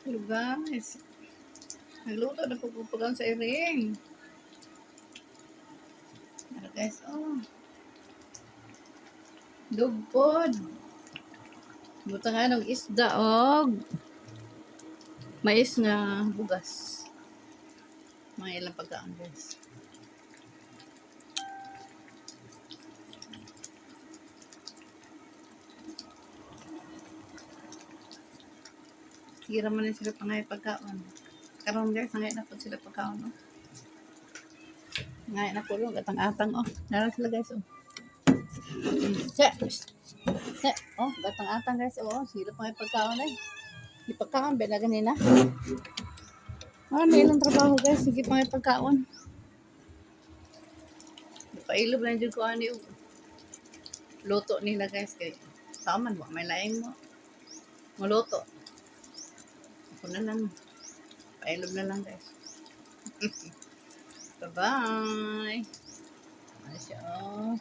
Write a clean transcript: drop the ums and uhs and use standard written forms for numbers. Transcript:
Hello guys. Nagluto na pagpupugan sa iring. Ano guys, oh. Dugpod. Buta nga ng isda, og. Mais nga bugas. Mga ilang pagkaan guys. Sige naman na sila pangay pagkaon. Karon guys, ngay na po sila pagkaon, oh. Ngay na po lang, gatang-atang, oh. Nara sila guys, oh. Oh, gatang-atang guys, oh. Sila pangay pagkaon, eh. Di pagkaon, ba na ganina? Ano ilang trabaho guys, sige pangay pagkaon. Pailob lang dyan ko ano yung luto nila guys, kay taman mo, may laing mo. Maluto. Ako na lang. Pailob na lang guys. Bye-bye. Ano siya, oh.